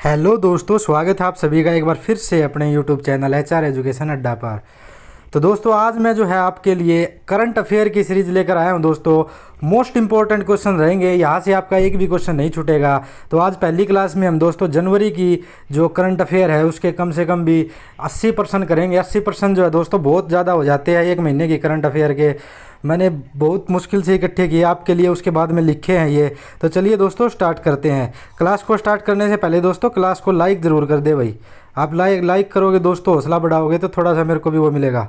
Hello दोस्तों, स्वागत है आप सभी का एक बार फिर से अपने यूट्यूब चैनल एचआर एजुकेशन अड्डा पर। तो दोस्तों आज मैं जो है आपके लिए करंट अफेयर की सीरीज़ लेकर आया हूं। दोस्तों मोस्ट इंपॉर्टेंट क्वेश्चन रहेंगे, यहां से आपका एक भी क्वेश्चन नहीं छूटेगा। तो आज पहली क्लास में हम दोस्तों जनवरी की जो करंट अफेयर है उसके कम से कम भी 80% करेंगे। 80% जो है दोस्तों बहुत ज़्यादा हो जाते हैं एक महीने की करंट अफेयर के। मैंने बहुत मुश्किल से इकट्ठे किए आपके लिए, उसके बाद में लिखे हैं ये। तो चलिए दोस्तों स्टार्ट करते हैं। क्लास को स्टार्ट करने से पहले दोस्तों क्लास को लाइक ज़रूर कर दे भाई। आप लाइक करोगे दोस्तों, हौसला बढ़ाओगे तो थोड़ा सा मेरे को भी वो मिलेगा।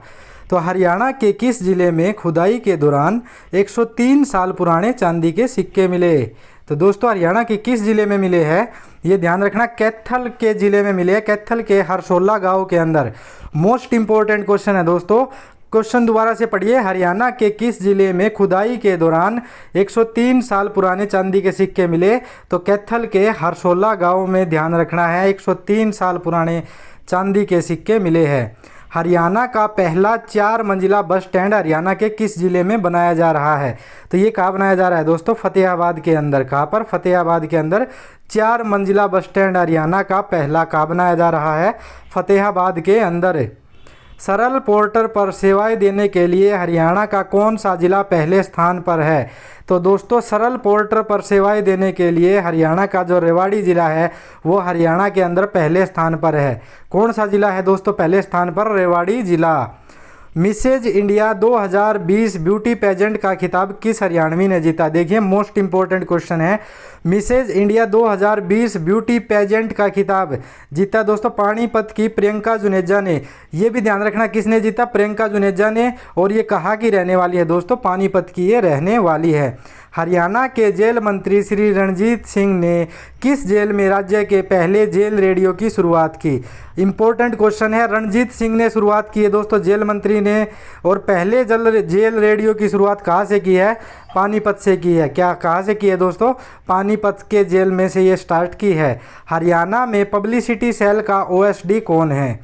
तो हरियाणा के किस जिले में खुदाई के दौरान 103 साल पुराने चांदी के सिक्के मिले? तो दोस्तों हरियाणा के किस जिले में मिले हैं ये ध्यान रखना, कैथल के जिले में मिले हैं, कैथल के हरसोला गांव के अंदर। मोस्ट इंपॉर्टेंट क्वेश्चन है दोस्तों। क्वेश्चन दोबारा से पढ़िए, हरियाणा के किस जिले में खुदाई के दौरान 103 साल पुराने चांदी के सिक्के मिले? तो कैथल के हरसोला गांव में ध्यान रखना है 103 साल पुराने चांदी के सिक्के मिले हैं। हरियाणा का पहला 4 मंजिला बस स्टैंड हरियाणा के किस जिले में बनाया जा रहा है? तो ये कहाँ बनाया जा रहा है दोस्तों? फतेहाबाद के अंदर। कहाँ पर? फतेहाबाद के अंदर 4 मंजिला बस स्टैंड हरियाणा का पहला कहाँ बनाया जा रहा है? फतेहाबाद के अंदर। सरल पोर्टर पर सेवाएं देने के लिए हरियाणा का कौन सा जिला पहले स्थान पर है? तो दोस्तों सरल पोर्टर पर सेवाएं देने के लिए हरियाणा का जो रेवाड़ी ज़िला है वो हरियाणा के अंदर पहले स्थान पर है। कौन सा ज़िला है दोस्तों पहले स्थान पर? रेवाड़ी ज़िला। मिसेज इंडिया 2020 ब्यूटी पेजेंट का खिताब किस हरियाणवी ने जीता? देखिए मोस्ट इंपॉर्टेंट क्वेश्चन है। मिसेज इंडिया 2020 ब्यूटी पेजेंट का खिताब जीता दोस्तों पानीपत की प्रियंका जुनेजा ने। ये भी ध्यान रखना किसने जीता? प्रियंका जुनेजा ने। और ये कहाँ की रहने वाली है दोस्तों? पानीपत की ये रहने वाली है। हरियाणा के जेल मंत्री श्री रणजीत सिंह ने किस जेल में राज्य के पहले जेल रेडियो की शुरुआत की? इंपॉर्टेंट क्वेश्चन है। रणजीत सिंह ने शुरुआत की है दोस्तों, जेल मंत्री ने। और पहले जेल रेडियो की शुरुआत कहाँ से की है? पानीपत से की है। क्या कहाँ से की है दोस्तों? पानीपत के जेल में से ये स्टार्ट की है। हरियाणा में पब्लिसिटी सेल का ओएसडी कौन है?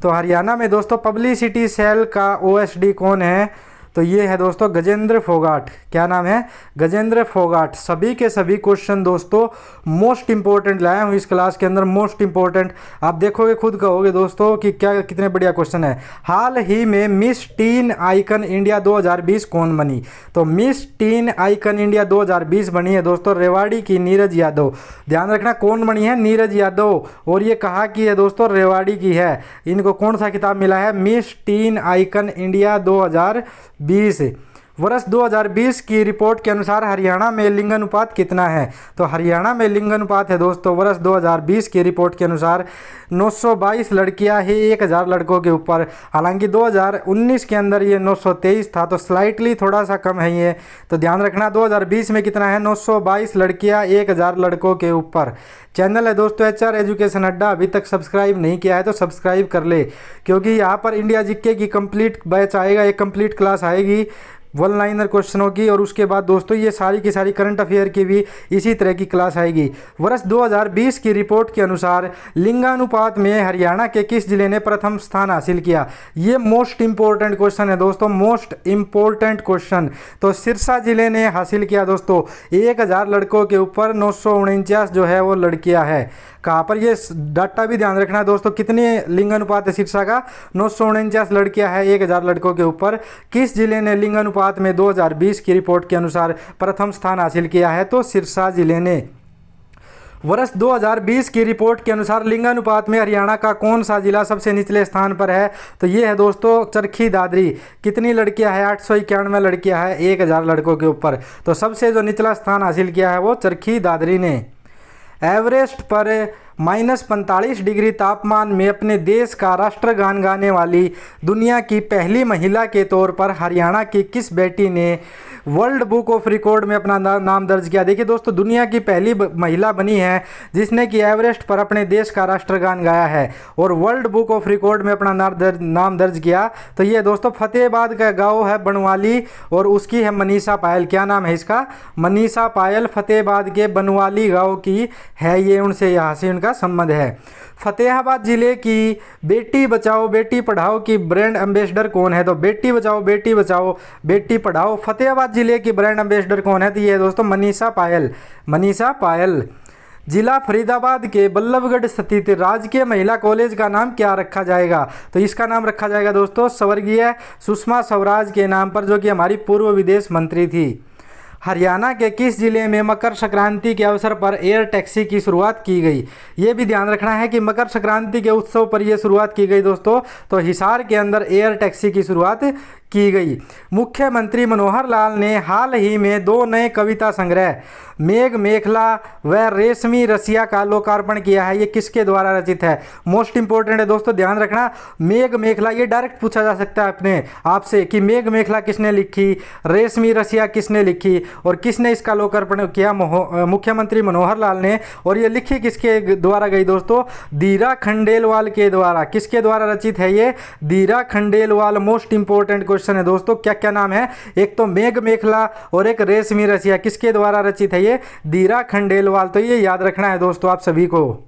तो हरियाणा में दोस्तों पब्लिसिटी सेल का ओएसडी कौन है? तो ये है दोस्तों गजेंद्र फोगाट। क्या नाम है? गजेंद्र फोगाट। सभी के सभी क्वेश्चन दोस्तों मोस्ट इंपॉर्टेंट लाया हूँ इस क्लास के अंदर, मोस्ट इंपॉर्टेंट। आप देखोगे खुद कहोगे दोस्तों कि क्या कितने बढ़िया क्वेश्चन है। हाल ही में मिस टीन आइकन इंडिया 2020 कौन बनी? तो मिस टीन आइकन इंडिया 2020 बनी है दोस्तों रेवाड़ी की नीरज यादव। ध्यान रखना कौन बनी है? नीरज यादव। और ये कहाँ की है दोस्तों? रेवाड़ी की है। इनको कौन सा खिताब मिला है? Miss tin icon India 2020। वर्ष 2020 की रिपोर्ट के अनुसार हरियाणा में लिंगानुपात कितना है? तो हरियाणा में लिंगानुपात है दोस्तों वर्ष 2020 की रिपोर्ट के अनुसार 922 लड़कियां ही 1000 लड़कों के ऊपर। हालांकि 2019 के अंदर ये 923 था, तो स्लाइटली थोड़ा सा कम है ये। तो ध्यान रखना 2020 में कितना है? 922 लड़कियां 1000 लड़कों के ऊपर। चैनल है दोस्तों एचआर एजुकेशन अड्डा, अभी तक सब्सक्राइब नहीं किया है तो सब्सक्राइब कर ले, क्योंकि यहाँ पर इंडिया जीके की कंप्लीट बैच आएगा, एक कंप्लीट क्लास आएगी वन लाइनर क्वेश्चनों की। और उसके बाद दोस्तों ये सारी की सारी करंट अफेयर की भी इसी तरह की क्लास आएगी। वर्ष 2020 की रिपोर्ट के अनुसार लिंगानुपात में हरियाणा के किस जिले ने प्रथम स्थान हासिल किया? ये मोस्ट इंपॉर्टेंट क्वेश्चन है दोस्तों, मोस्ट इंपॉर्टेंट क्वेश्चन। तो सिरसा जिले ने हासिल किया दोस्तों 1000 लड़कों के ऊपर 949 जो है वो लड़कियां है। कहाँ पर? ये डाटा भी ध्यान रखना है दोस्तों, कितने लिंगानुपात है सिरसा का? 949 लड़कियां है 1000 लड़कों के ऊपर। किस जिले ने लिंगानुपात में 2020 की रिपोर्ट के अनुसार प्रथम स्थान हासिल किया है? तो सिरसा जिले ने। वर्ष 2020 की रिपोर्ट के अनुसार लिंगानुपात में हरियाणा का कौन सा जिला सबसे निचले स्थान पर है? तो ये है दोस्तों चरखी दादरी। कितनी लड़कियां हैं? 891 लड़कियां हैं 1000 लड़कों के ऊपर। तो सबसे जो निचला स्थान हासिल किया है वो चरखी दादरी ने। एवरेस्ट पर -45 डिग्री तापमान में अपने देश का राष्ट्रगान गाने वाली दुनिया की पहली महिला के तौर पर हरियाणा की किस बेटी ने वर्ल्ड बुक ऑफ रिकॉर्ड में अपना नाम दर्ज किया? देखिए दोस्तों दुनिया की पहली महिला बनी है जिसने कि एवरेस्ट पर अपने देश का राष्ट्रगान गाया है और वर्ल्ड बुक ऑफ रिकॉर्ड में अपना नाम दर्ज किया। तो ये दोस्तों फतेहाबाद का गाँव है बनवाली और उसकी है मनीषा पायल। क्या नाम है इसका? मनीषा पायल। फतेहाबाद के बनवाली गाँव की है ये, उनसे यहाँ से उनका संबंध है। फतेहाबाद जिले की बेटी बचाओ बेटी पढ़ाओ की ब्रांड एम्बेसडर कौन है? तो बेटी बचाओ बेटी पढ़ाओ फतेहाबाद जिले की ब्रांड एम्बेसडर कौन है? तो ये दोस्तों मनीषा पायल। मनीषा पायल। जिला फरीदाबाद के बल्लभगढ़ स्थित राजकीय महिला कॉलेज का नाम क्या रखा जाएगा? तो इसका नाम रखा जाएगा दोस्तों स्वर्गीय सुषमा स्वराज के नाम पर, जो कि हमारी पूर्व विदेश मंत्री थी। हरियाणा के किस जिले में मकर संक्रांति के अवसर पर एयर टैक्सी की शुरुआत की गई? ये भी ध्यान रखना है कि मकर संक्रांति के उत्सव पर यह शुरुआत की गई दोस्तों, तो हिसार के अंदर एयर टैक्सी की शुरुआत की गई। मुख्यमंत्री मनोहर लाल ने हाल ही में 2 नए कविता संग्रह मेघ मेखला व रेशमी रसिया का लोकार्पण किया है। ये किसके द्वारा रचित है? मोस्ट इंपोर्टेंट है दोस्तों, ध्यान रखना। मेघ मेखला ये डायरेक्ट पूछा जा सकता है अपने आपसे कि मेघ मेखला किसने लिखी, रेशमी रसिया किसने लिखी और किसने इसका लोकार्पण किया? मुख्यमंत्री मनोहर लाल ने। और ये लिखी किसके द्वारा गई दोस्तों? दीरा खंडेलवाल के द्वारा। किसके द्वारा रचित है ये? दीरा खंडेलवाल। मोस्ट इंपोर्टेंट क्वेश्चन है दोस्तों, क्या क्या नाम है? एक तो मेघ मेखला और एक रेशमी रसिया, किसके द्वारा रचित है ये? दीरा खंडेलवाल। तो ये याद रखना है दोस्तों आप सभी को।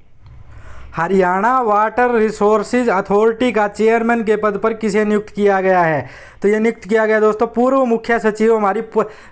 हरियाणा वाटर रिसोर्सेज अथॉरिटी का चेयरमैन के पद पर किसे नियुक्त किया गया है? तो ये नियुक्त किया गया दोस्तों पूर्व मुख्य सचिव, हमारी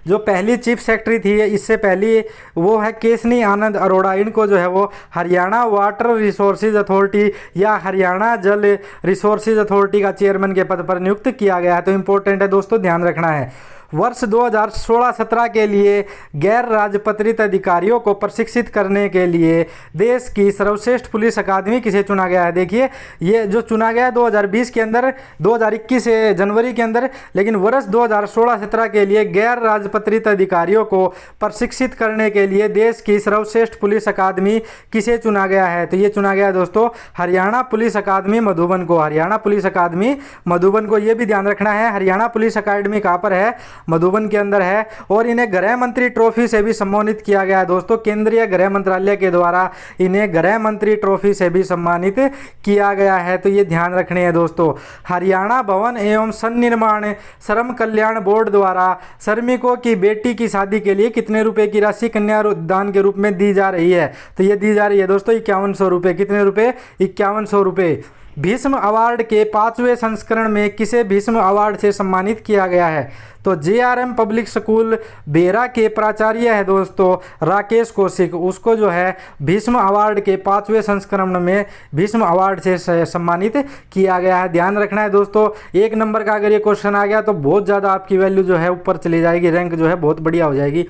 जो पहली चीफ सेक्रेटरी थी इससे पहली, वो है केशनी आनंद अरोड़ा। इनको जो है वो हरियाणा वाटर रिसोर्सेज अथॉरिटी या हरियाणा जल रिसोर्सेज अथॉरिटी का चेयरमैन के पद पर नियुक्त किया गया है। तो इंपॉर्टेंट है दोस्तों, ध्यान रखना है। वर्ष 2016-17 के लिए गैर राजपत्रित अधिकारियों को प्रशिक्षित करने के लिए देश की सर्वश्रेष्ठ पुलिस अकादमी किसे चुना गया है? देखिए ये जो चुना गया है 2020 के अंदर, 2021 जनवरी के अंदर, लेकिन वर्ष 2016-17 के लिए गैर राजपत्रित अधिकारियों को प्रशिक्षित करने के लिए देश की सर्वश्रेष्ठ पुलिस अकादमी किसे चुना गया है? तो ये चुना गया है दोस्तों हरियाणा पुलिस अकादमी मधुबन को। हरियाणा पुलिस अकादमी मधुबन को, ये भी ध्यान रखना है। हरियाणा पुलिस अकादमी कहाँ पर है? मधुबन के अंदर है। और इन्हें गृह मंत्री ट्रॉफी से भी सम्मानित किया गया है दोस्तों, केंद्रीय गृह मंत्रालय के द्वारा इन्हें गृह मंत्री ट्रॉफी से भी सम्मानित किया गया है। तो ये ध्यान रखने हैं दोस्तों। हरियाणा भवन एवं सन्निर्माण श्रम कल्याण बोर्ड द्वारा श्रमिकों की बेटी की शादी के लिए कितने रुपए की राशि कन्यादान के रूप में दी जा रही है? तो ये दी जा रही है दोस्तों 5100 रुपये। कितने रुपए? 5100 रुपये। भीष्म अवार्ड के 5वें संस्करण में किसे भीष्म अवार्ड से सम्मानित किया गया है? तो जेआरएम पब्लिक स्कूल बेरा के प्राचार्य है दोस्तों राकेश कौशिक, उसको जो है भीष्म अवार्ड के 5वें संस्करण में भीष्म अवार्ड से सम्मानित किया गया है। ध्यान रखना है दोस्तों, 1 नंबर का अगर ये क्वेश्चन आ गया तो बहुत ज़्यादा आपकी वैल्यू जो है ऊपर चली जाएगी, रैंक जो है बहुत बढ़िया हो जाएगी।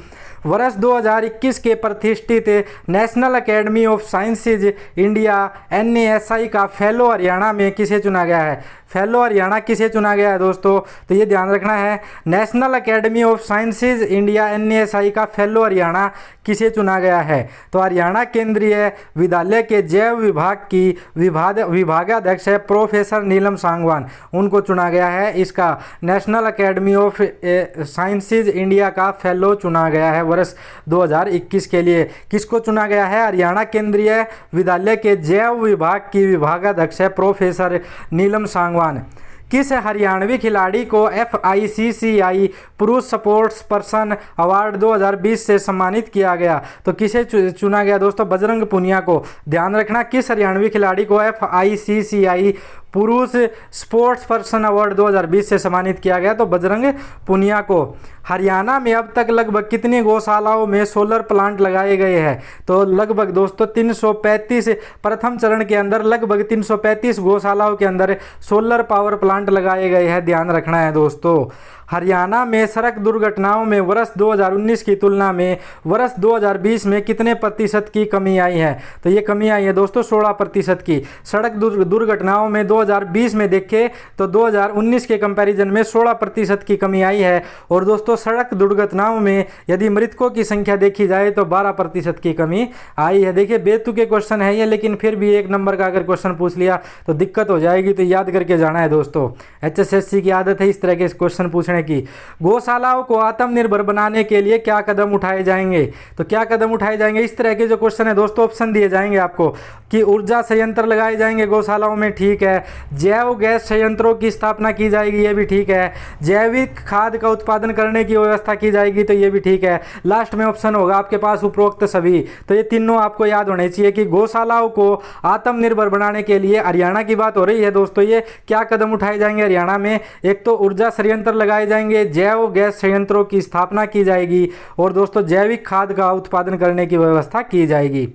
वर्ष 2021 के प्रतिष्ठित national academy of sciences India NASI का फेलो हरियाणा में किसे चुना गया है? फेलो हरियाणा किसे चुना गया है दोस्तों? तो ये ध्यान रखना है, national academy of sciences India NASI का फेलो हरियाणा किसे चुना गया है? तो हरियाणा केंद्रीय विद्यालय के जैव विभाग की विभागाध्यक्ष है प्रोफेसर नीलम सांगवान, उनको चुना गया है। इसका national academy of sciences India का फेलो चुना गया है वर्ष 2021 के लिए। किसको चुना गया है? हरियाणा केंद्रीय विद्यालय के जैव विभाग की विभागाध्यक्ष है प्रोफेसर नीलम सांगवान। किस हरियाणवी खिलाड़ी को FICCI पुरुष स्पोर्ट्स पर्सन अवार्ड 2020 से सम्मानित किया गया? तो किसे चुना गया दोस्तों? बजरंग पुनिया को। ध्यान रखना, किस हरियाणवी खिलाड़ी को FICCI पुरुष स्पोर्ट्स पर्सन अवार्ड 2020 से सम्मानित किया गया? तो बजरंग पुनिया को। हरियाणा में अब तक लगभग कितनी गौशालाओं में सोलर प्लांट लगाए गए हैं? तो लगभग दोस्तों 335, प्रथम चरण के अंदर लगभग 335 गौशालाओं के अंदर सोलर पावर प्लांट लगाए गए हैं। ध्यान रखना है दोस्तों। हरियाणा में सड़क दुर्घटनाओं में वर्ष 2019 की तुलना में वर्ष 2020 में कितने प्रतिशत की कमी आई है? तो ये कमी आई है दोस्तों 16% की। सड़क दुर्घटनाओं में 2020 में देखें तो 2019 के कंपैरिजन में 16% की कमी आई है। और दोस्तों सड़क दुर्घटनाओं में यदि मृतकों की संख्या देखी जाए तो 12% की कमी आई है। देखिए बेतुके क्वेश्चन है ये, लेकिन फिर भी 1 नंबर का अगर क्वेश्चन पूछ लिया तो दिक्कत हो जाएगी, तो याद करके जाना है दोस्तों। HSSC की आदत है इस तरह के क्वेश्चन पूछने की। गौशालाओं को आत्मनिर्भर बनाने के लिए क्या कदम उठाए जाएंगे? तो क्या कदम उठाए जाएंगे? इस तरह के जो क्वेश्चन है दोस्तों ऑप्शन दिए जाएंगे आपको कि ऊर्जा संयंत्र लगाए जाएंगे गौशालाओं में, ठीक है। जैव गैस संयंत्रों की स्थापना की जाएगी, ये भी ठीक है। जैविक खाद का उत्पादन करने की व्यवस्था की जाएगी, तो ये भी ठीक है। लास्ट में ऑप्शन होगा आपके पास उपरोक्त सभी। तो ये तीनों आपको याद होने चाहिए कि गौशालाओं को आत्मनिर्भर बनाने के लिए हरियाणा की बात हो रही है दोस्तों। ये क्या कदम उठाए जाएंगे हरियाणा में? एक तो ऊर्जा संयंत्र लगाए जाएंगे, जैव गैस संयंत्रों की स्थापना की जाएगी और दोस्तों जैविक खाद का उत्पादन करने की व्यवस्था की जाएगी।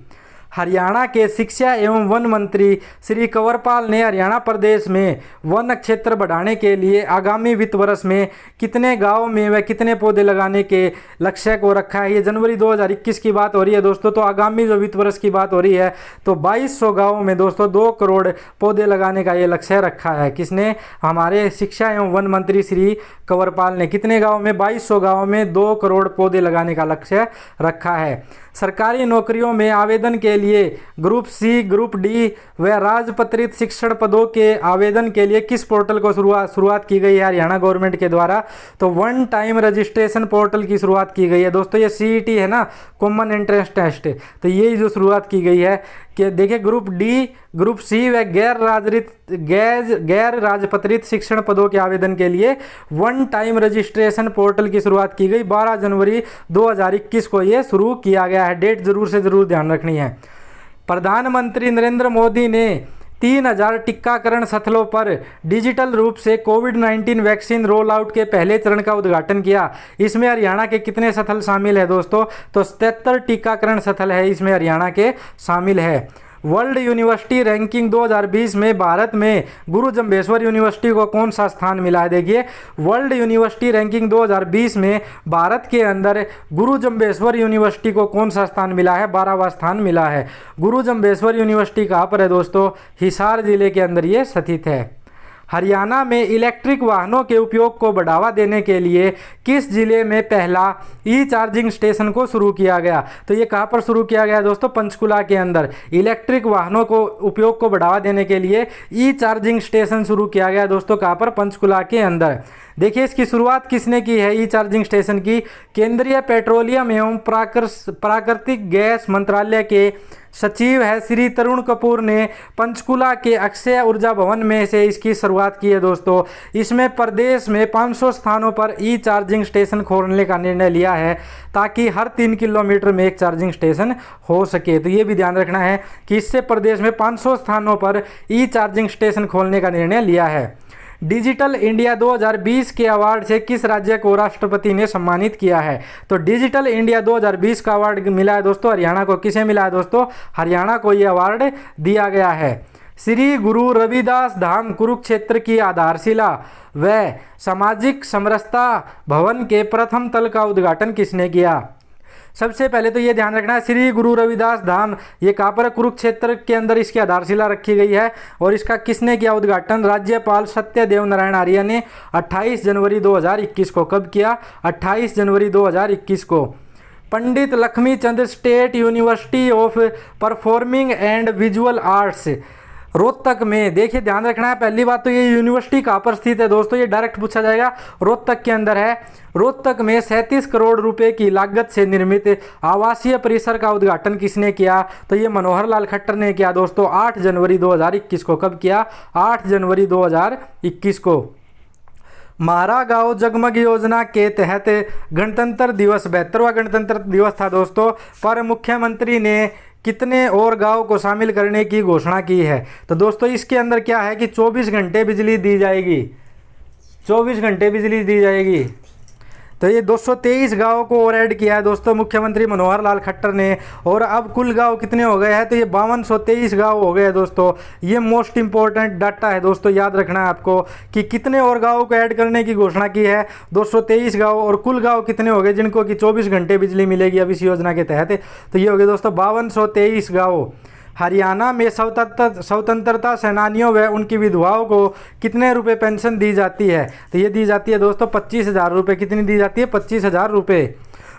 हरियाणा के शिक्षा एवं वन मंत्री श्री कंवरपाल ने हरियाणा प्रदेश में वन क्षेत्र बढ़ाने के लिए आगामी वित्त वर्ष में कितने गाँव में व कितने पौधे लगाने के लक्ष्य को रखा है। ये जनवरी 2021 की बात हो रही है दोस्तों। तो आगामी जो वित्त वर्ष की बात हो रही है तो 2200 गाँव में दोस्तों 2 करोड़ पौधे लगाने का ये लक्ष्य रखा है। किसने? हमारे शिक्षा एवं वन मंत्री श्री कंवरपाल ने। कितने गाँव में? 2200 गाँव में 2 करोड़ पौधे लगाने का लक्ष्य रखा है। सरकारी नौकरियों में आवेदन के लिए ग्रुप सी, ग्रुप डी व राजपत्रित शिक्षण पदों के आवेदन के लिए किस पोर्टल को शुरुआत की गई है हरियाणा गवर्नमेंट के द्वारा? तो वन टाइम रजिस्ट्रेशन पोर्टल की शुरुआत की गई है दोस्तों। ये सीईटी है ना, कॉमन एंट्रेंस टेस्ट, तो यही जो शुरुआत की गई है कि देखिए ग्रुप डी, ग्रुप सी व गैर राजपत्रित शिक्षण पदों के आवेदन के लिए वन टाइम रजिस्ट्रेशन पोर्टल की शुरुआत की गई। 12 जनवरी 2021 को ये शुरू किया गया है। डेट जरूर ध्यान रखनी है। प्रधानमंत्री नरेंद्र मोदी ने 3000 टीकाकरण स्थलों पर डिजिटल रूप से कोविड-19 वैक्सीन रोल आउट के पहले चरण का उद्घाटन किया। इसमें हरियाणा के कितने स्थल शामिल है दोस्तों? तो 77 टीकाकरण स्थल है इसमें हरियाणा के शामिल है। वर्ल्ड यूनिवर्सिटी रैंकिंग 2020 में भारत में गुरु जम्भेश्वर यूनिवर्सिटी को कौन सा स्थान मिला है? देखिए वर्ल्ड यूनिवर्सिटी रैंकिंग 2020 में भारत के अंदर गुरु जम्भेश्वर यूनिवर्सिटी को कौन सा स्थान मिला है? 12वां स्थान मिला है। गुरु जम्भेश्वर यूनिवर्सिटी कहाँ पर है दोस्तों? हिसार जिले के अंदर ये स्थित है। हरियाणा में इलेक्ट्रिक वाहनों के उपयोग को बढ़ावा देने के लिए किस जिले में पहला ई चार्जिंग स्टेशन को शुरू किया गया? तो ये कहाँ पर शुरू किया गया दोस्तों? पंचकुला के अंदर। इलेक्ट्रिक वाहनों को उपयोग को बढ़ावा देने के लिए ई चार्जिंग स्टेशन शुरू किया गया दोस्तों। कहाँ पर? पंचकुला के अंदर। देखिए इसकी शुरुआत किसने की है ई चार्जिंग स्टेशन की? केंद्रीय पेट्रोलियम एवं प्राकृतिक गैस मंत्रालय के सचिव है श्री तरुण कपूर ने पंचकुला के अक्षय ऊर्जा भवन में से इसकी शुरुआत की है दोस्तों। इसमें प्रदेश में 500 स्थानों पर ई चार्जिंग स्टेशन खोलने का निर्णय लिया है ताकि हर 3 किलोमीटर में एक चार्जिंग स्टेशन हो सके। तो ये भी ध्यान रखना है कि इससे प्रदेश में 500 स्थानों पर ई चार्जिंग स्टेशन खोलने का निर्णय लिया है। डिजिटल इंडिया 2020 के अवार्ड से किस राज्य को राष्ट्रपति ने सम्मानित किया है? तो डिजिटल इंडिया 2020 का अवार्ड मिला है दोस्तों हरियाणा को। किसे मिला है दोस्तों? हरियाणा को ये अवार्ड दिया गया है। श्री गुरु रविदास धाम कुरुक्षेत्र की आधारशिला व सामाजिक समरसता भवन के प्रथम तल का उद्घाटन किसने किया? सबसे पहले तो ये ध्यान रखना है श्री गुरु रविदास धाम ये कहाँ पर? कुरुक्षेत्र के अंदर इसकी आधारशिला रखी गई है। और इसका किसने किया उद्घाटन? राज्यपाल सत्यदेव नारायण आर्य ने 28 जनवरी 2021 को। कब किया? 28 जनवरी 2021 को। Pandit Lakshmichand state university of performing and visual arts Rohtak में, देखिए ध्यान रखना है पहली बात तो ये यूनिवर्सिटी कहाँ पर स्थित है दोस्तों? ये डायरेक्ट पूछा जाएगा। रोहतक के अंदर है। रोहतक में 37 करोड़ रुपए की लागत से निर्मित आवासीय परिसर का उद्घाटन किसने किया? तो ये मनोहर लाल खट्टर ने किया दोस्तों 8 जनवरी 2021 को। कब किया? 8 जनवरी 2021 को। मारा गाँव जगमग योजना के तहत गणतंत्र दिवस 72वां गणतंत्र दिवस था दोस्तों, पर मुख्यमंत्री ने कितने और गांव को शामिल करने की घोषणा की है? तो दोस्तों इसके अंदर क्या है कि 24 घंटे बिजली दी जाएगी। 24 घंटे बिजली दी जाएगी। तो ये 223 गाँव को और ऐड किया है दोस्तों मुख्यमंत्री मनोहर लाल खट्टर ने। और अब कुल गाँव कितने हो गए हैं? तो ये 5223 गाँव हो गए हैं दोस्तों। ये मोस्ट इंपॉर्टेंट डाटा है दोस्तों, याद रखना है आपको कि कितने और गाँव को ऐड करने की घोषणा की है। 223 गाँव। और कुल गाँव कितने हो गए जिनको कि 24 घंटे बिजली मिलेगी अब इस योजना के तहत? तो ये हो गए दोस्तों 5223 गाँव। हरियाणा में स्वतंत्रता सेनानियों व उनकी विधवाओं को कितने रुपए पेंशन दी जाती है? तो ये दी जाती है दोस्तों 25,000 रुपये। कितनी दी जाती है? 25,000 रुपये।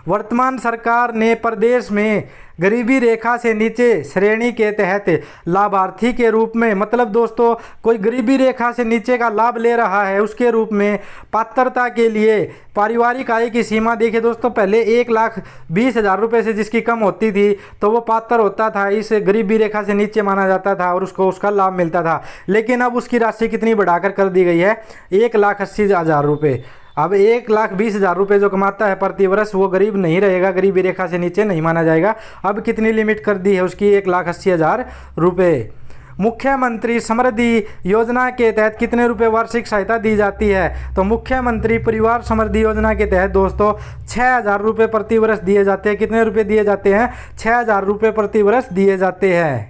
वर्तमान सरकार ने प्रदेश में गरीबी रेखा से नीचे श्रेणी के तहत लाभार्थी के रूप में, मतलब दोस्तों कोई गरीबी रेखा से नीचे का लाभ ले रहा है उसके रूप में पात्रता के लिए पारिवारिक आय की सीमा देखिए दोस्तों, पहले 1,20,000 रुपये से जिसकी कम होती थी तो वो पात्र होता था, इस गरीबी रेखा से नीचे माना जाता था और उसको उसका लाभ मिलता था। लेकिन अब उसकी राशि कितनी बढ़ाकर कर दी गई है? 1,80,000 रुपये। अब 1,20,000 रुपये जो कमाता है प्रति वर्ष वो गरीब नहीं रहेगा, गरीबी रेखा से नीचे नहीं माना जाएगा। अब कितनी लिमिट कर दी है उसकी? 1,80,000 रुपये। मुख्यमंत्री समृद्धि योजना के तहत कितने रुपए वार्षिक सहायता दी जाती है? तो मुख्यमंत्री परिवार समृद्धि योजना के तहत दोस्तों 6,000 रुपये प्रति वर्ष दिए जाते हैं। कितने रुपए दिए जाते हैं? 6,000 रुपये प्रति वर्ष दिए जाते हैं।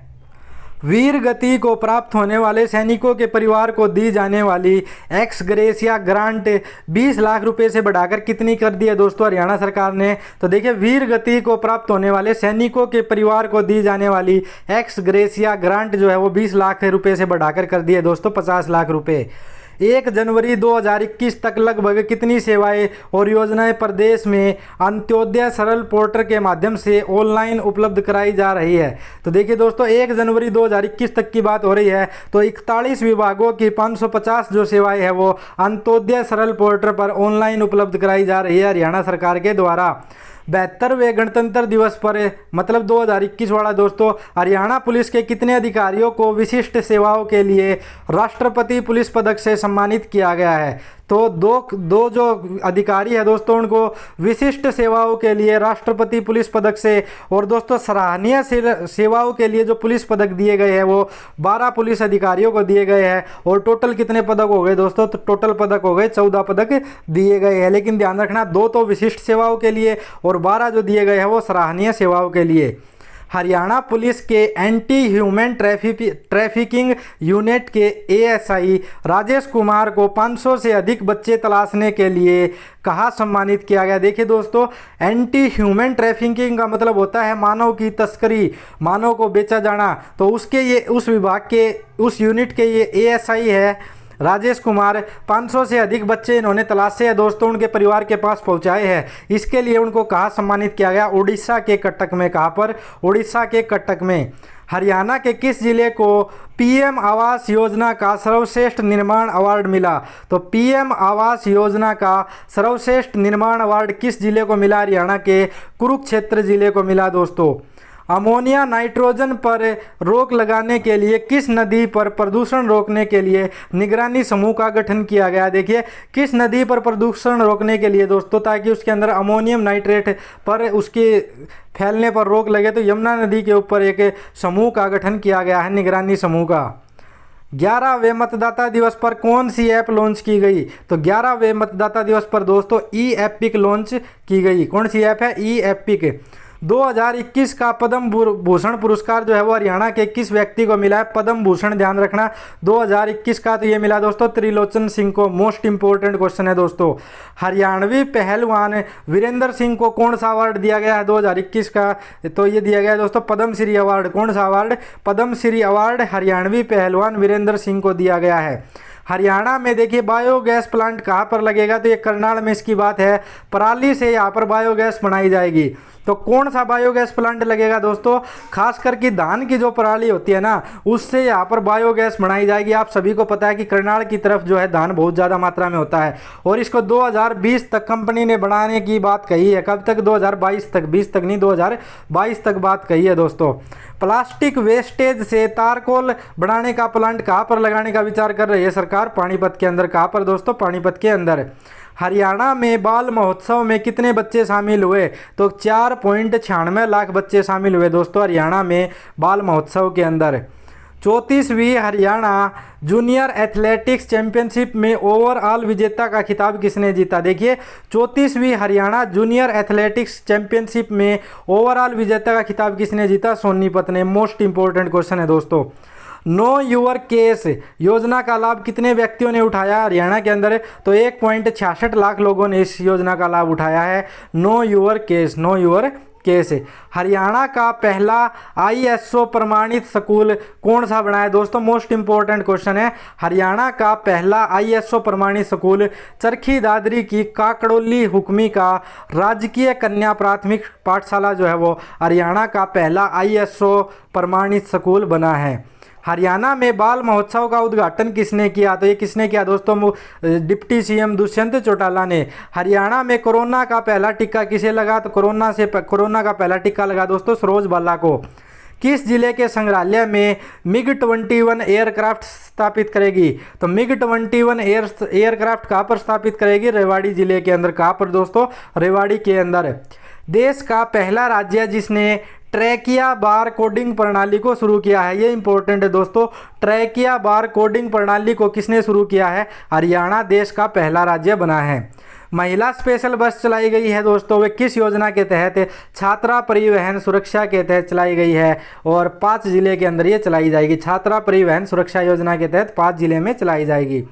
वीर गति को प्राप्त होने वाले सैनिकों के परिवार को दी जाने वाली एक्स ग्रेसिया ग्रांट 20 लाख रुपए से बढ़ाकर कितनी कर दी है दोस्तों हरियाणा सरकार ने? तो देखिए, वीर गति को प्राप्त होने वाले सैनिकों के परिवार को दी जाने वाली एक्स ग्रेसिया ग्रांट जो है वो 20 लाख रुपए से बढ़ाकर कर दी है दोस्तों 50 लाख रुपए। 1 जनवरी 2021 तक लगभग कितनी सेवाएं और योजनाएं प्रदेश में अंत्योदय सरल पोर्टल के माध्यम से ऑनलाइन उपलब्ध कराई जा रही है? तो देखिए दोस्तों, 1 जनवरी 2021 तक की बात हो रही है तो 41 विभागों की 550 जो सेवाएं हैं वो अंत्योदय सरल पोर्टल पर ऑनलाइन उपलब्ध कराई जा रही है हरियाणा सरकार के द्वारा। 72वें गणतंत्र दिवस पर मतलब 2021 वाला दोस्तों हरियाणा पुलिस के कितने अधिकारियों को विशिष्ट सेवाओं के लिए राष्ट्रपति पुलिस पदक से सम्मानित किया गया है? तो दो जो अधिकारी है दोस्तों उनको विशिष्ट सेवाओं के लिए राष्ट्रपति पुलिस पदक से और दोस्तों सराहनीय सेवाओं के लिए जो पुलिस पदक दिए गए हैं वो 12 पुलिस अधिकारियों को दिए गए हैं। और टोटल कितने पदक हो गए दोस्तों? तो टोटल पदक हो गए 14 पदक दिए गए हैं। लेकिन ध्यान रखना, 2 तो विशिष्ट सेवाओं के लिए और 12 जो दिए गए हैं वो सराहनीय सेवाओं के लिए। हरियाणा पुलिस के एंटी ह्यूमन ट्रैफिकिंग यूनिट के एएसआई राजेश कुमार को 500 से अधिक बच्चे तलाशने के लिए कहाँ सम्मानित किया गया? देखिए दोस्तों, एंटी ह्यूमन ट्रैफिकिंग का मतलब होता है मानव की तस्करी, मानव को बेचा जाना। तो उस विभाग के उस यूनिट के ये एएसआई है राजेश कुमार। 500 से अधिक बच्चे इन्होंने तलाशे हैं दोस्तों, उनके परिवार के पास पहुंचाए हैं। इसके लिए उनको कहाँ सम्मानित किया गया? उड़ीसा के कटक में। कहाँ पर? उड़ीसा के कटक में। हरियाणा के किस जिले को पीएम आवास योजना का सर्वश्रेष्ठ निर्माण अवार्ड मिला? तो पीएम आवास योजना का सर्वश्रेष्ठ निर्माण अवार्ड किस जिले को मिला? हरियाणा के कुरुक्षेत्र जिले को मिला दोस्तों। अमोनिया नाइट्रोजन पर रोक लगाने के लिए किस नदी पर प्रदूषण रोकने के लिए निगरानी समूह का गठन किया गया? देखिए, किस नदी पर प्रदूषण रोकने के लिए दोस्तों, ताकि उसके अंदर अमोनियम नाइट्रेट पर उसके फैलने पर रोक लगे, तो यमुना नदी के ऊपर एक समूह का गठन किया गया है, निगरानी समूह का। 11वें मतदाता दिवस पर कौन सी ऐप लॉन्च की गई? तो 11वें मतदाता दिवस पर दोस्तों ई एपिक लॉन्च की गई। कौन सी ऐप है? E EPIC. 2021 का पद्म भूषण पुरस्कार जो है वो हरियाणा के किस व्यक्ति को मिला है? पद्म भूषण, ध्यान रखना 2021 का तो ये मिला दोस्तों त्रिलोचन सिंह को। मोस्ट इंपोर्टेंट क्वेश्चन है दोस्तों। हरियाणवी पहलवान वीरेंद्र सिंह को कौन सा अवार्ड दिया गया है 2021 का? तो ये दिया गया है दोस्तों पद्म श्री अवार्ड। कौन सा अवार्ड? पद्म श्री अवार्ड हरियाणवी पहलवान वीरेंद्र सिंह को दिया गया है। हरियाणा में देखिए बायोगैस प्लांट कहाँ पर लगेगा? तो ये करनाल में इसकी बात है। पराली से यहाँ पर बायोगैस बनाई जाएगी। तो कौन सा बायोगैस प्लांट लगेगा दोस्तों? खास करके धान की जो पराली होती है ना, उससे यहाँ पर बायोगैस बनाई जाएगी। आप सभी को पता है कि करनाल की तरफ जो है धान बहुत ज़्यादा मात्रा में होता है और इसको 2020 तक कंपनी ने बनाने की बात कही है। कब तक? 2022 तक, 20 तक नहीं, 2022 तक बात कही है दोस्तों। प्लास्टिक वेस्टेज से तारकोल बनाने का प्लांट कहाँ पर लगाने का विचार कर रही है सरकार? पानीपत के अंदर। कहाँ पर दोस्तों? पानीपत के अंदर। हरियाणा में बाल महोत्सव में कितने बच्चे शामिल हुए? तो 4.96 लाख बच्चे शामिल हुए दोस्तों हरियाणा में बाल महोत्सव के अंदर। 34वीं हरियाणा जूनियर एथलेटिक्स चैंपियनशिप में ओवरऑल विजेता का खिताब किसने जीता? देखिए, 34वीं हरियाणा जूनियर एथलेटिक्स चैंपियनशिप में ओवरऑल विजेता का खिताब किसने जीता? सोनीपत ने। मोस्ट इंपोर्टेंट क्वेश्चन है दोस्तों। नो यूर केस योजना का लाभ कितने व्यक्तियों ने उठाया हरियाणा के अंदर? तो 1.66 लाख लोगों ने इस योजना का लाभ उठाया है। Know your case, know your case. Haryana का पहला ISO प्रमाणित स्कूल कौन सा बना है दोस्तों? मोस्ट इंपोर्टेंट क्वेश्चन है। हरियाणा का पहला ISO प्रमाणित स्कूल चरखी दादरी की काकड़ोली हुक्मी का राजकीय कन्या प्राथमिक पाठशाला जो है वो हरियाणा का पहला ISO प्रमाणित स्कूल बना है। हरियाणा में बाल महोत्सव का उद्घाटन किसने किया? तो ये किसने किया दोस्तों? डिप्टी CM दुष्यंत चौटाला ने। हरियाणा में कोरोना का पहला टीका किसे लगा? तो कोरोना का पहला टीका लगा दोस्तों सरोज बाला को। किस जिले के संग्रहालय में MiG-21 एयरक्राफ्ट स्थापित करेगी? तो MiG-21 एयरक्राफ्ट कहाँ पर स्थापित करेगी? रेवाड़ी जिले के अंदर। कहाँ पर दोस्तों? रेवाड़ी के अंदर। देश का पहला राज्य जिसने ट्रैकिया बार कोडिंग प्रणाली को शुरू किया है। ये इंपॉर्टेंट है दोस्तों, ट्रैकिया बार कोडिंग प्रणाली को किसने शुरू किया है? हरियाणा देश का पहला राज्य बना है। महिला स्पेशल बस चलाई गई है दोस्तों, वे किस योजना के तहत? छात्रा परिवहन सुरक्षा के तहत चलाई गई है और 5 जिले के अंदर ये चलाई जाएगी। छात्रा परिवहन सुरक्षा योजना के तहत 5 जिले में चलाई जाएगी।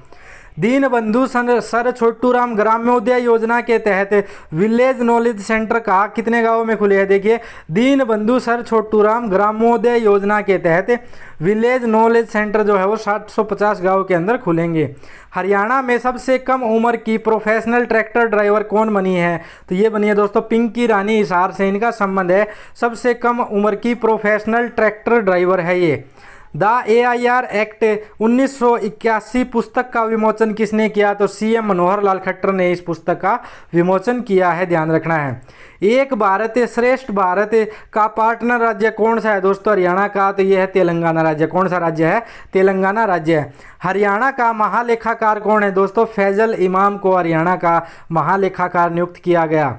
दीनबंधु सर छोटूराम ग्रामोदय योजना के तहत विलेज नॉलेज सेंटर कहाँ कितने गांवों में खुले हैं? देखिए, दीनबंधु सर छोटूराम ग्रामोदय योजना के तहत विलेज नॉलेज सेंटर जो है वो 750 गांव के अंदर खुलेंगे। हरियाणा में सबसे कम उम्र की प्रोफेशनल ट्रैक्टर ड्राइवर कौन बनी है? तो ये बनी है दोस्तों पिंकी रानी हिसार से इनका संबंध है। सबसे कम उम्र की प्रोफेशनल ट्रैक्टर ड्राइवर है ये। द AIR एक्ट 1981 पुस्तक का विमोचन किसने किया? तो CM मनोहर लाल खट्टर ने इस पुस्तक का विमोचन किया है, ध्यान रखना है। एक भारत श्रेष्ठ भारत का पार्टनर राज्य कौन सा है दोस्तों? हरियाणा का, तो ये है तेलंगाना राज्य। कौन सा राज्य है? तेलंगाना राज्य है। हरियाणा का महालेखाकार कौन है दोस्तों? फैजल इमाम को हरियाणा का महालेखाकार नियुक्त किया गया।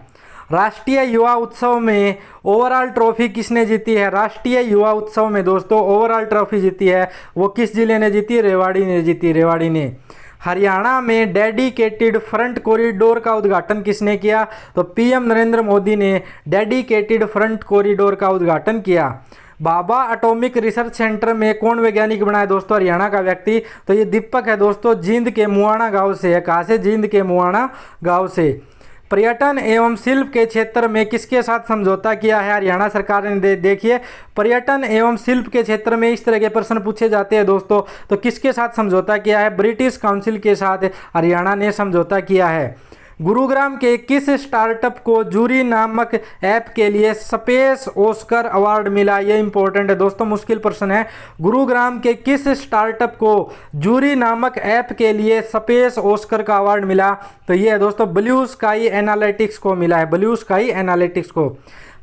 राष्ट्रीय युवा उत्सव में ओवरऑल ट्रॉफी किसने जीती है? राष्ट्रीय युवा उत्सव में दोस्तों ओवरऑल ट्रॉफी जीती है वो किस जिले ने जीती? रेवाड़ी ने जीती, रेवाड़ी ने। हरियाणा में डेडिकेटेड फ्रंट कॉरिडोर का उद्घाटन किसने किया? तो PM नरेंद्र मोदी ने डेडिकेटेड फ्रंट कॉरिडोर का उद्घाटन किया। बाबा एटॉमिक रिसर्च सेंटर में कौन वैज्ञानिक बना है दोस्तों? हरियाणा का व्यक्ति, तो ये दीपक है दोस्तों, जींद के मुआना गांव से है। कहाँ से? जींद के मुआना गांव से। पर्यटन एवं शिल्प के क्षेत्र में किसके साथ समझौता किया है हरियाणा सरकार ने? देखिए, पर्यटन एवं शिल्प के क्षेत्र में इस तरह के प्रश्न पूछे जाते हैं दोस्तों, तो किसके साथ समझौता किया है? ब्रिटिश काउंसिल के साथ हरियाणा ने समझौता किया है। गुरुग्राम के किस स्टार्टअप को जूरी नामक ऐप के लिए स्पेस ऑस्कर अवार्ड मिला? ये इंपॉर्टेंट है दोस्तों, मुश्किल प्रश्न है। गुरुग्राम के किस स्टार्टअप को जूरी नामक ऐप के लिए स्पेस ऑस्कर का अवार्ड मिला? तो ये है दोस्तों ब्लू स्काई एनालिटिक्स को मिला है, ब्लू स्काई एनालिटिक्स को।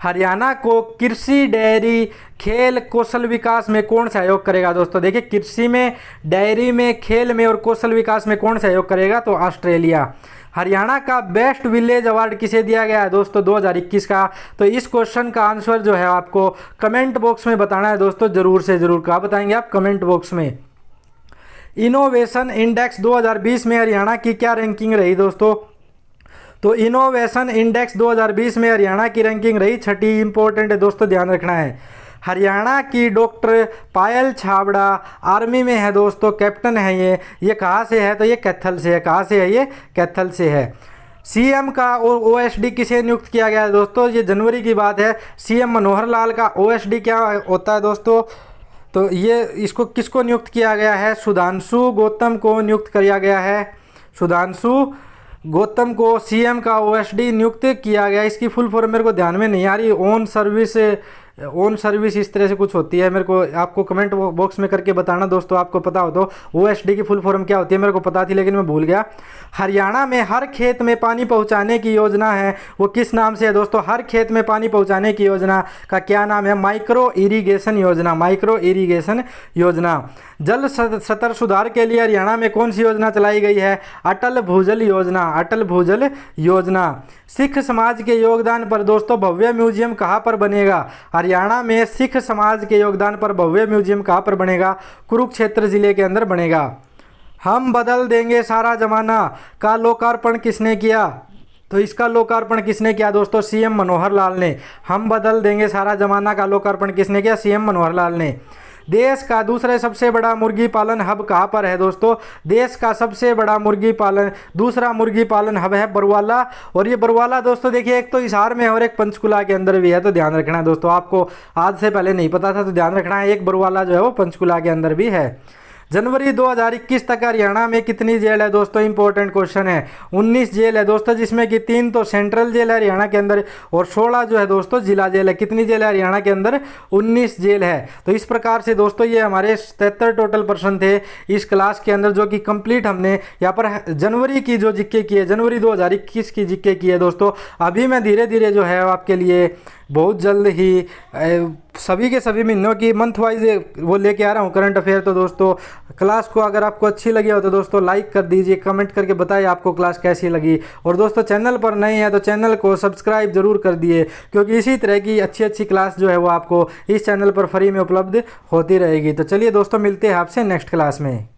हरियाणा को कृषि, डेयरी, खेल, कौशल विकास में कौन सहयोग करेगा दोस्तों? देखिए, कृषि में, डेयरी में, खेल में और कौशल विकास में कौन सहयोग करेगा? तो ऑस्ट्रेलिया। हरियाणा का बेस्ट विलेज अवार्ड किसे दिया गया है दोस्तों 2021 का? तो इस क्वेश्चन का आंसर जो है आपको कमेंट बॉक्स में बताना है दोस्तों, जरूर से जरूर। कहाँ बताएंगे आप? कमेंट बॉक्स में। इनोवेशन इंडेक्स 2020 में हरियाणा की क्या रैंकिंग रही दोस्तों? तो इनोवेशन इंडेक्स 2020 में हरियाणा की रैंकिंग रही 6ठी। इंपॉर्टेंट है दोस्तों, ध्यान रखना है। हरियाणा की डॉक्टर पायल छाबड़ा आर्मी में है दोस्तों, कैप्टन है ये कहाँ से है? तो ये कैथल से है। कहाँ से है? ये कैथल से है। CM का OSD किसे नियुक्त किया गया है दोस्तों? ये जनवरी की बात है। CM मनोहर लाल का OSD क्या होता है दोस्तों? तो ये इसको किसको नियुक्त किया गया है? सुधांशु गौतम को नियुक्त किया गया है। सुधांशु गौतम को CM का OSD नियुक्त किया गया। इसकी फुल फॉर्म मेरे को ध्यान में नहीं आ रही। ऑन सर्विस इस तरह से कुछ होती है, मेरे को आपको कमेंट बॉक्स में करके बताना दोस्तों, आपको पता हो तो। OSD की फुल फॉर्म क्या होती है? मेरे को पता थी लेकिन मैं भूल गया। हरियाणा में हर खेत में पानी पहुंचाने की योजना है वो किस नाम से है दोस्तों? हर खेत में पानी पहुंचाने की योजना का क्या नाम है? माइक्रो इरिगेशन योजना, माइक्रो इरिगेशन योजना। जल स्तर सुधार के लिए हरियाणा में कौन सी योजना चलाई गई है? अटल भूजल योजना, अटल भूजल योजना। सिख समाज के योगदान पर दोस्तों भव्य म्यूजियम कहाँ पर बनेगा? हरियाणा में सिख समाज के योगदान पर भव्य म्यूजियम कहाँ पर बनेगा? कुरुक्षेत्र जिले के अंदर बनेगा। हम बदल देंगे सारा जमाना का लोकार्पण किसने किया? तो इसका लोकार्पण किसने किया दोस्तों? CM मनोहर लाल ने। हम बदल देंगे सारा जमाना का लोकार्पण किसने किया? CM मनोहर लाल ने। देश का दूसरे सबसे बड़ा मुर्गी पालन हब कहाँ पर है दोस्तों? देश का सबसे बड़ा दूसरा मुर्गी पालन हब है बरवाला। और ये बरवाला दोस्तों देखिए, एक तो हिसार में है और एक पंचकुला के अंदर भी है, तो ध्यान रखना है दोस्तों। आपको आज से पहले नहीं पता था तो ध्यान रखना है, एक बरवाला जो है वो पंचकुला के अंदर भी है। जनवरी 2021 तक हरियाणा में कितनी जेल है दोस्तों? इंपॉर्टेंट क्वेश्चन है। 19 जेल है दोस्तों, जिसमें कि 3 तो सेंट्रल जेल है हरियाणा के अंदर और 16 जो है दोस्तों जिला जेल है। कितनी जेल है हरियाणा के अंदर? 19 जेल है। तो इस प्रकार से दोस्तों ये हमारे 77 टोटल प्रश्न थे इस क्लास के अंदर, जो कि कंप्लीट हमने यहाँ पर जनवरी की जो जिक्के की है, जनवरी 2021 की जिक्के की है दोस्तों। अभी मैं धीरे धीरे जो है आपके लिए बहुत जल्द ही सभी के सभी महीनों की मंथ वाइज वो लेके आ रहा हूँ करंट अफेयर। तो दोस्तों क्लास को अगर आपको अच्छी लगी हो तो दोस्तों लाइक कर दीजिए, कमेंट करके बताइए आपको क्लास कैसी लगी। और दोस्तों चैनल पर नए हैं तो चैनल को सब्सक्राइब जरूर कर दिए, क्योंकि इसी तरह की अच्छी अच्छी क्लास जो है वो आपको इस चैनल पर फ्री में उपलब्ध होती रहेगी। तो चलिए दोस्तों मिलते हैं आपसे नेक्स्ट क्लास में।